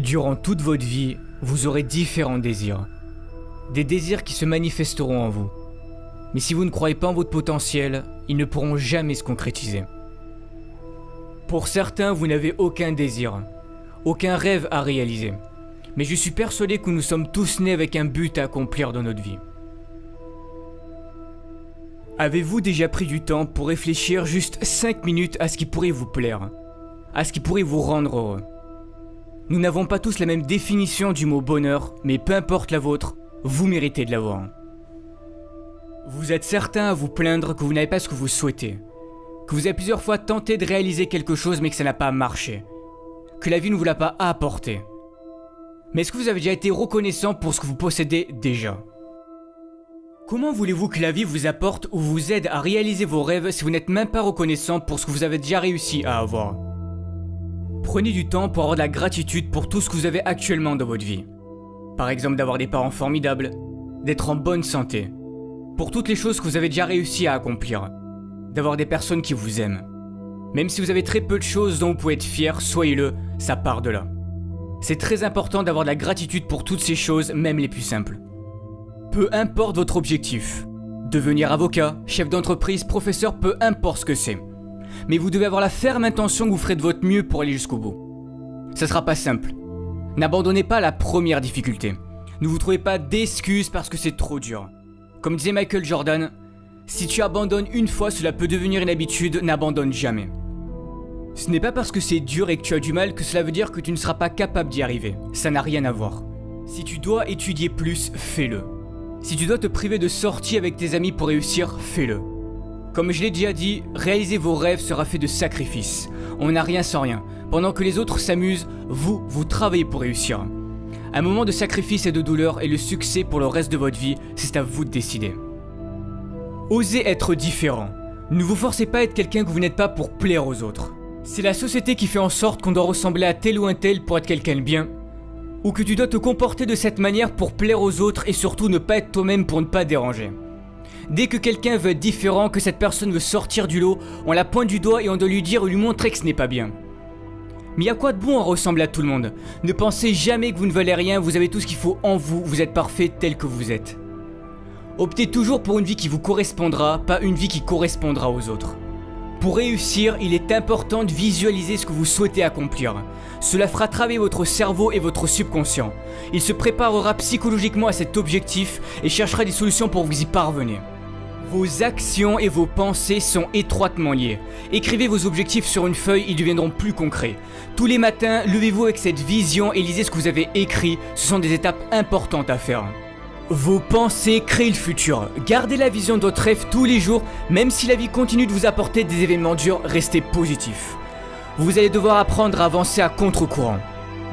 Durant toute votre vie, vous aurez différents désirs. Des désirs qui se manifesteront en vous. Mais si vous ne croyez pas en votre potentiel, ils ne pourront jamais se concrétiser. Pour certains, vous n'avez aucun désir, aucun rêve à réaliser. Mais je suis persuadé que nous sommes tous nés avec un but à accomplir dans notre vie. Avez-vous déjà pris du temps pour réfléchir juste 5 minutes à ce qui pourrait vous plaire, à ce qui pourrait vous rendre heureux? Nous n'avons pas tous la même définition du mot bonheur, mais peu importe la vôtre, vous méritez de l'avoir. Vous êtes certain à vous plaindre que vous n'avez pas ce que vous souhaitez, que vous avez plusieurs fois tenté de réaliser quelque chose mais que ça n'a pas marché, que la vie ne vous l'a pas apporté. Mais est-ce que vous avez déjà été reconnaissant pour ce que vous possédez déjà? Comment voulez-vous que la vie vous apporte ou vous aide à réaliser vos rêves si vous n'êtes même pas reconnaissant pour ce que vous avez déjà réussi à avoir? Prenez du temps pour avoir de la gratitude pour tout ce que vous avez actuellement dans votre vie. Par exemple d'avoir des parents formidables, d'être en bonne santé, pour toutes les choses que vous avez déjà réussi à accomplir, d'avoir des personnes qui vous aiment. Même si vous avez très peu de choses dont vous pouvez être fier, soyez-le, ça part de là. C'est très important d'avoir de la gratitude pour toutes ces choses, même les plus simples. Peu importe votre objectif, devenir avocat, chef d'entreprise, professeur, peu importe ce que c'est. Mais vous devez avoir la ferme intention que vous ferez de votre mieux pour aller jusqu'au bout. Ça sera pas simple. N'abandonnez pas la première difficulté. Ne vous trouvez pas d'excuses parce que c'est trop dur. Comme disait Michael Jordan, si tu abandonnes une fois, cela peut devenir une habitude, n'abandonne jamais. Ce n'est pas parce que c'est dur et que tu as du mal que cela veut dire que tu ne seras pas capable d'y arriver. Ça n'a rien à voir. Si tu dois étudier plus, fais-le. Si tu dois te priver de sorties avec tes amis pour réussir, fais-le. Comme je l'ai déjà dit, réaliser vos rêves sera fait de sacrifices. On n'a rien sans rien. Pendant que les autres s'amusent, vous travaillez pour réussir. Un moment de sacrifice et de douleur et le succès pour le reste de votre vie, c'est à vous de décider. Osez être différent. Ne vous forcez pas à être quelqu'un que vous n'êtes pas pour plaire aux autres. C'est la société qui fait en sorte qu'on doit ressembler à tel ou un tel pour être quelqu'un de bien, ou que tu dois te comporter de cette manière pour plaire aux autres et surtout ne pas être toi-même pour ne pas déranger. Dès que quelqu'un veut être différent, que cette personne veut sortir du lot, on la pointe du doigt et on doit lui dire ou lui montrer que ce n'est pas bien. Mais y a quoi de bon à ressembler à tout le monde? Ne pensez jamais que vous ne valez rien, vous avez tout ce qu'il faut en vous, vous êtes parfait tel que vous êtes. Optez toujours pour une vie qui vous correspondra, pas une vie qui correspondra aux autres. Pour réussir, il est important de visualiser ce que vous souhaitez accomplir. Cela fera travailler votre cerveau et votre subconscient. Il se préparera psychologiquement à cet objectif et cherchera des solutions pour vous y parvenir. Vos actions et vos pensées sont étroitement liées. Écrivez vos objectifs sur une feuille, ils deviendront plus concrets. Tous les matins, levez-vous avec cette vision et lisez ce que vous avez écrit. Ce sont des étapes importantes à faire. Vos pensées créent le futur. Gardez la vision de votre rêve tous les jours, même si la vie continue de vous apporter des événements durs, restez positif. Vous allez devoir apprendre à avancer à contre-courant.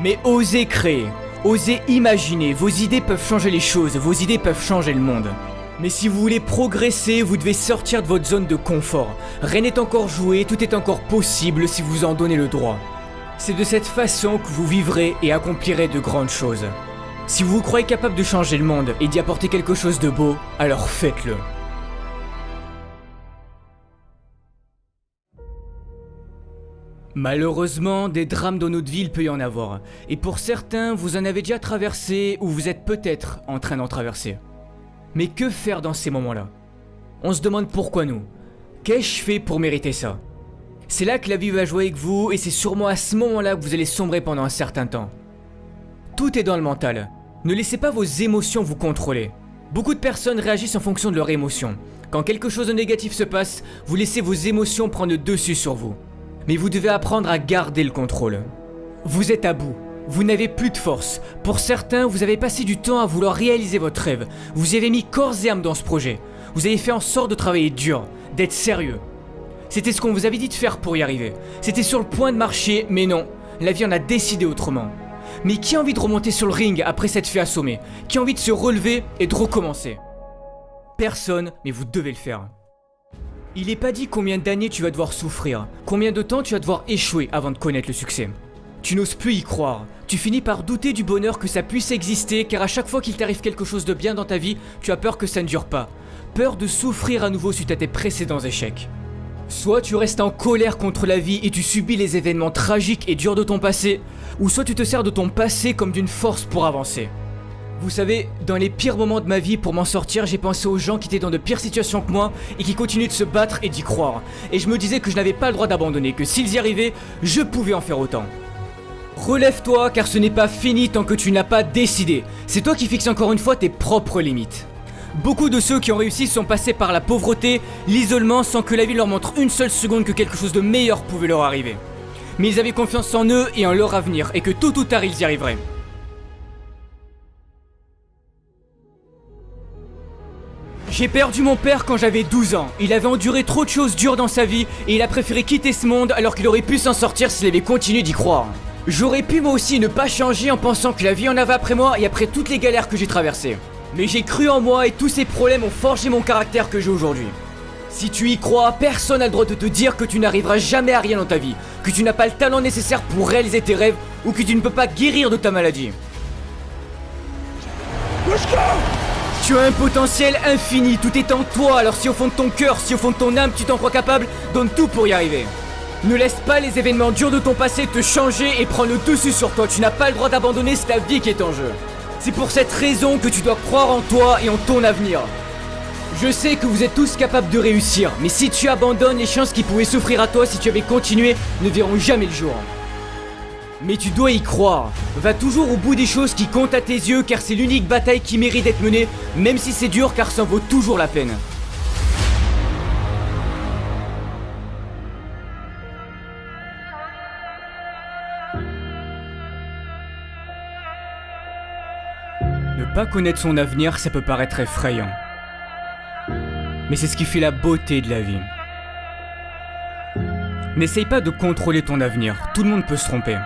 Mais osez créer, osez imaginer, vos idées peuvent changer les choses, vos idées peuvent changer le monde. Mais si vous voulez progresser, vous devez sortir de votre zone de confort. Rien n'est encore joué, tout est encore possible si vous en donnez le droit. C'est de cette façon que vous vivrez et accomplirez de grandes choses. Si vous vous croyez capable de changer le monde et d'y apporter quelque chose de beau, alors faites-le. Malheureusement, des drames dans notre vie, il peut y en avoir. Et pour certains, vous en avez déjà traversé ou vous êtes peut-être en train d'en traverser. Mais que faire dans ces moments-là? On se demande pourquoi nous. Qu'ai-je fait pour mériter ça? C'est là que la vie va jouer avec vous et c'est sûrement à ce moment-là que vous allez sombrer pendant un certain temps. Tout est dans le mental. Ne laissez pas vos émotions vous contrôler. Beaucoup de personnes réagissent en fonction de leurs émotions. Quand quelque chose de négatif se passe, vous laissez vos émotions prendre le dessus sur vous. Mais vous devez apprendre à garder le contrôle. Vous êtes à bout. Vous n'avez plus de force. Pour certains, vous avez passé du temps à vouloir réaliser votre rêve. Vous y avez mis corps et âme dans ce projet. Vous avez fait en sorte de travailler dur, d'être sérieux. C'était ce qu'on vous avait dit de faire pour y arriver. C'était sur le point de marcher, mais non. La vie en a décidé autrement. Mais qui a envie de remonter sur le ring après s'être fait assommer? Qui a envie de se relever et de recommencer? Personne, mais vous devez le faire. Il n'est pas dit combien d'années tu vas devoir souffrir, combien de temps tu vas devoir échouer avant de connaître le succès. Tu n'oses plus y croire. Tu finis par douter du bonheur que ça puisse exister car à chaque fois qu'il t'arrive quelque chose de bien dans ta vie, tu as peur que ça ne dure pas. Peur de souffrir à nouveau suite à tes précédents échecs. Soit tu restes en colère contre la vie et tu subis les événements tragiques et durs de ton passé, ou soit tu te sers de ton passé comme d'une force pour avancer. Vous savez, dans les pires moments de ma vie, pour m'en sortir, j'ai pensé aux gens qui étaient dans de pires situations que moi et qui continuaient de se battre et d'y croire. Et je me disais que je n'avais pas le droit d'abandonner, que s'ils y arrivaient, je pouvais en faire autant. Relève-toi car ce n'est pas fini tant que tu n'as pas décidé. C'est toi qui fixes encore une fois tes propres limites. Beaucoup de ceux qui ont réussi sont passés par la pauvreté, l'isolement sans que la vie leur montre une seule seconde que quelque chose de meilleur pouvait leur arriver. Mais ils avaient confiance en eux et en leur avenir et que tôt ou tard ils y arriveraient. J'ai perdu mon père quand j'avais 12 ans. Il avait enduré trop de choses dures dans sa vie et il a préféré quitter ce monde alors qu'il aurait pu s'en sortir s'il avait continué d'y croire. J'aurais pu moi aussi ne pas changer en pensant que la vie en avait après moi et après toutes les galères que j'ai traversées. Mais j'ai cru en moi et tous ces problèmes ont forgé mon caractère que j'ai aujourd'hui. Si tu y crois, personne n'a le droit de te dire que tu n'arriveras jamais à rien dans ta vie, que tu n'as pas le talent nécessaire pour réaliser tes rêves ou que tu ne peux pas guérir de ta maladie. Tu as un potentiel infini, tout est en toi, alors si au fond de ton cœur, si au fond de ton âme tu t'en crois capable, donne tout pour y arriver. Ne laisse pas les événements durs de ton passé te changer et prendre le dessus sur toi, tu n'as pas le droit d'abandonner, c'est ta vie qui est en jeu. C'est pour cette raison que tu dois croire en toi et en ton avenir. Je sais que vous êtes tous capables de réussir, mais si tu abandonnes, les chances qui pouvaient s'offrir à toi si tu avais continué ne verront jamais le jour. Mais tu dois y croire. Va toujours au bout des choses qui comptent à tes yeux car c'est l'unique bataille qui mérite d'être menée, même si c'est dur car ça en vaut toujours la peine. Ne pas connaître son avenir, ça peut paraître effrayant. Mais c'est ce qui fait la beauté de la vie. N'essaye pas de contrôler ton avenir, tout le monde peut se tromper.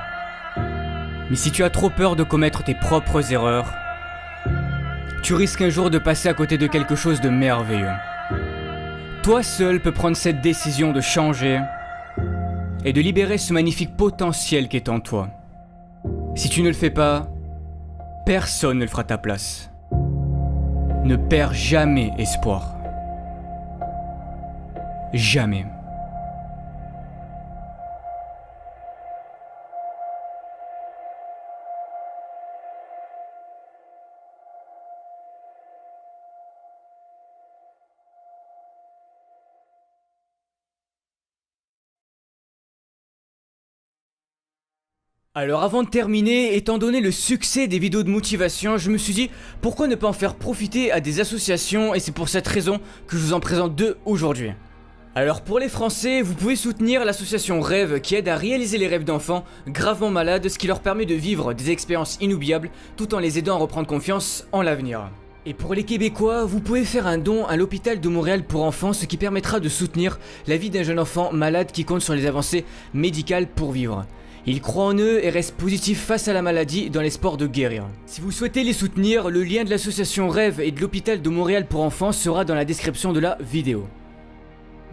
Mais si tu as trop peur de commettre tes propres erreurs, tu risques un jour de passer à côté de quelque chose de merveilleux. Toi seul peux prendre cette décision de changer et de libérer ce magnifique potentiel qui est en toi. Si tu ne le fais pas, personne ne le fera à ta place. Ne perds jamais espoir. Jamais. Alors avant de terminer, étant donné le succès des vidéos de motivation, je me suis dit pourquoi ne pas en faire profiter à des associations et c'est pour cette raison que je vous en présente deux aujourd'hui. Alors pour les Français, vous pouvez soutenir l'association Rêve qui aide à réaliser les rêves d'enfants gravement malades, ce qui leur permet de vivre des expériences inoubliables tout en les aidant à reprendre confiance en l'avenir. Et pour les Québécois, vous pouvez faire un don à l'hôpital de Montréal pour enfants, ce qui permettra de soutenir la vie d'un jeune enfant malade qui compte sur les avancées médicales pour vivre. Ils croient en eux et restent positifs face à la maladie dans l'espoir de guérir. Si vous souhaitez les soutenir, le lien de l'association Rêve et de l'hôpital de Montréal pour enfants sera dans la description de la vidéo.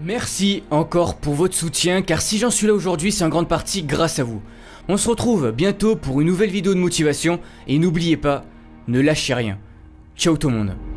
Merci encore pour votre soutien car si j'en suis là aujourd'hui c'est en grande partie grâce à vous. On se retrouve bientôt pour une nouvelle vidéo de motivation et n'oubliez pas, ne lâchez rien. Ciao tout le monde.